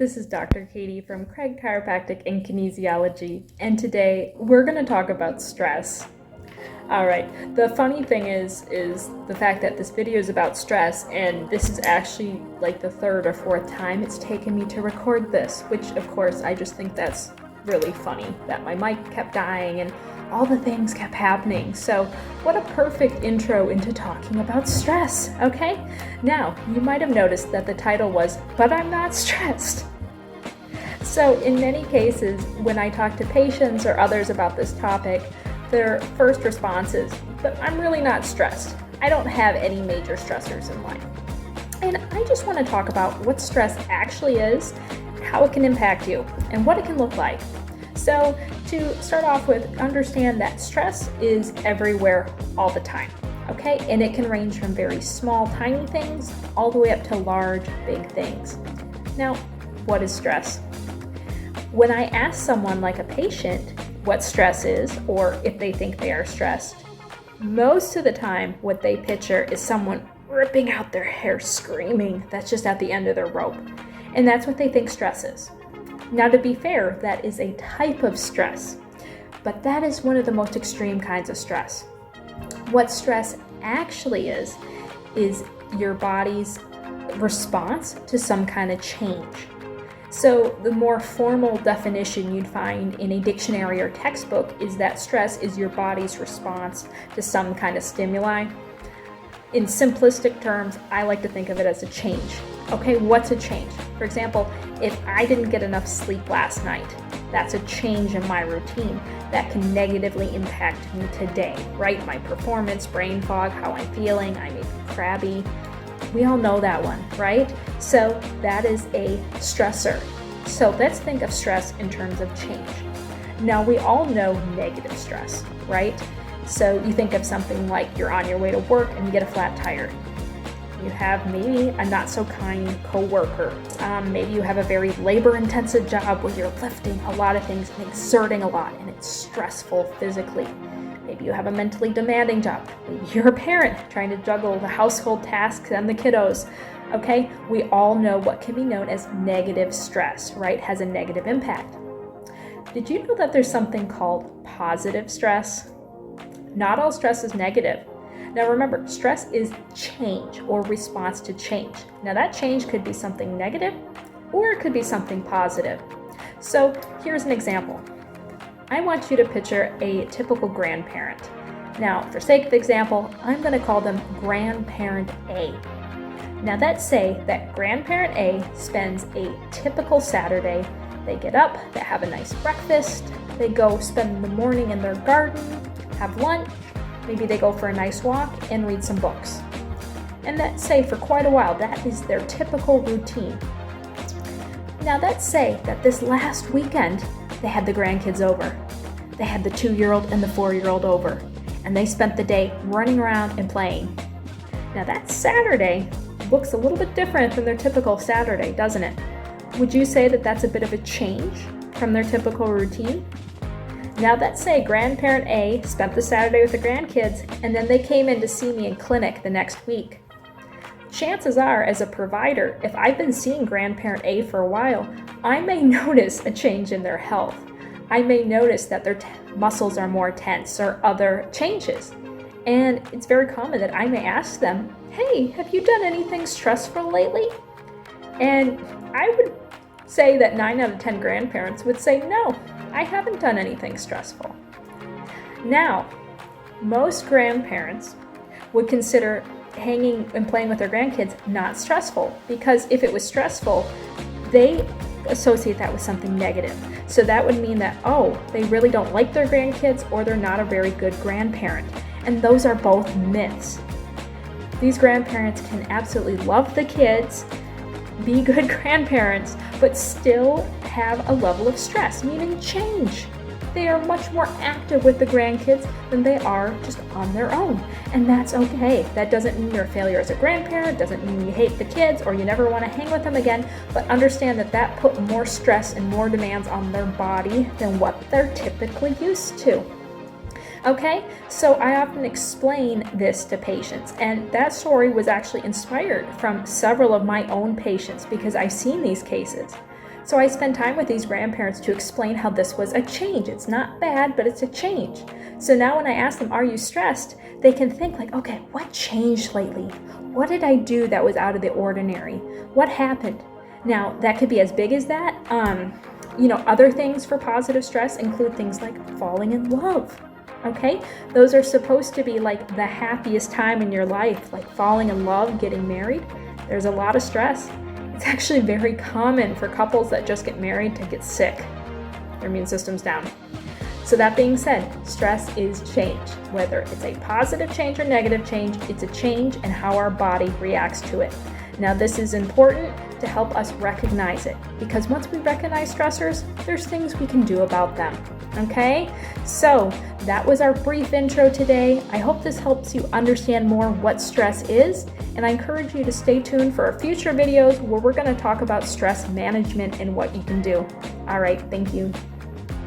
This is Dr. Katie from Craig Chiropractic and Kinesiology, and today we're going to talk about stress. Alright, the funny thing is the fact that this video is about stress, and this is actually like the third or fourth time it's taken me to record this, which of course I just think that's really funny, that my mic kept dying and all the things kept happening. So what a perfect intro into talking about stress, okay? Now, you might have noticed that the title was, "But I'm Not Stressed." So in many cases, when I talk to patients or others about this topic, their first response is, "But I'm really not stressed. I don't have any major stressors in life." And I just want to talk about what stress actually is, how it can impact you, and what it can look like. So to start off with, understand that stress is everywhere all the time, okay? And it can range from very small, tiny things all the way up to large, big things. Now, what is stress? When I ask someone like a patient what stress is, or if they think they are stressed, most of the time what they picture is someone ripping out their hair screaming that's just at the end of their rope. And that's what they think stress is. Now, to be fair, that is a type of stress, but that is one of the most extreme kinds of stress. What stress actually is your body's response to some kind of change. So the more formal definition you'd find in a dictionary or textbook is that stress is your body's response to some kind of stimuli. In simplistic terms, I like to think of it as a change. Okay, what's a change? For example, if I didn't get enough sleep last night, that's a change in my routine that can negatively impact me today, right? My performance, brain fog, how I'm feeling, I may be crabby. We all know that one, right? So that is a stressor. So let's think of stress in terms of change. Now, we all know negative stress, right? So you think of something like you're on your way to work and you get a flat tire. You have maybe a not so kind coworker. Maybe you have a very labor-intensive job where you're lifting a lot of things and exerting a lot, and it's stressful physically. Maybe you have a mentally demanding job. Maybe you're a parent trying to juggle the household tasks and the kiddos. Okay, we all know what can be known as negative stress, right? Has a negative impact. Did you know that there's something called positive stress? Not all stress is negative. Now remember, stress is change or response to change. Now that change could be something negative or it could be something positive. So here's an example. I want you to picture a typical grandparent. Now, for sake of example, I'm going to call them Grandparent A. Now let's say that Grandparent A spends a typical Saturday. They get up, they have a nice breakfast, they go spend the morning in their garden, have lunch, maybe they go for a nice walk and read some books. And let's say for quite a while, that is their typical routine. Now let's say that this last weekend, they had the grandkids over. They had the 2-year-old and the 4-year-old over, and they spent the day running around and playing. Now that Saturday looks a little bit different than their typical Saturday, doesn't it? Would you say that that's a bit of a change from their typical routine? Now let's say Grandparent A spent the Saturday with the grandkids, and then they came in to see me in clinic the next week. Chances are, as a provider, if I've been seeing Grandparent A for a while, I may notice a change in their health. I may notice that their muscles are more tense or other changes. And it's very common that I may ask them, "Hey, have you done anything stressful lately?" And I would say that 9 out of 10 grandparents would say, "No, I haven't done anything stressful." Now, most grandparents would consider hanging and playing with their grandkids not stressful, because if it was stressful, they associate that with something negative. So that would mean that, oh, they really don't like their grandkids, or they're not a very good grandparent. And those are both myths. These grandparents can absolutely love the kids, be good grandparents, but still have a level of stress, meaning change. They are much more active with the grandkids than they are just on their own. And that's okay. That doesn't mean you're a failure as a grandparent, doesn't mean you hate the kids or you never want to hang with them again, but understand that that put more stress and more demands on their body than what they're typically used to. Okay, so I often explain this to patients, and that story was actually inspired from several of my own patients because I've seen these cases. So I spent time with these grandparents to explain how this was a change. It's not bad, but it's a change. So now when I ask them, are you stressed? They can think like, okay, what changed lately? What did I do that was out of the ordinary? What happened? Now, that could be as big as that. Other things for positive stress include things like falling in love. Okay? Those are supposed to be like the happiest time in your life, like falling in love, getting married. There's a lot of stress. It's actually very common for couples that just get married to get sick. Their immune system's down. So that being said, stress is change. Whether it's a positive change or negative change, it's a change in how our body reacts to it. Now, this is important to help us recognize it, because once we recognize stressors, there's things we can do about them. Okay? So that was our brief intro today. I hope this helps you understand more what stress is, and I encourage you to stay tuned for our future videos where we're going to talk about stress management and what you can do. All right, thank you.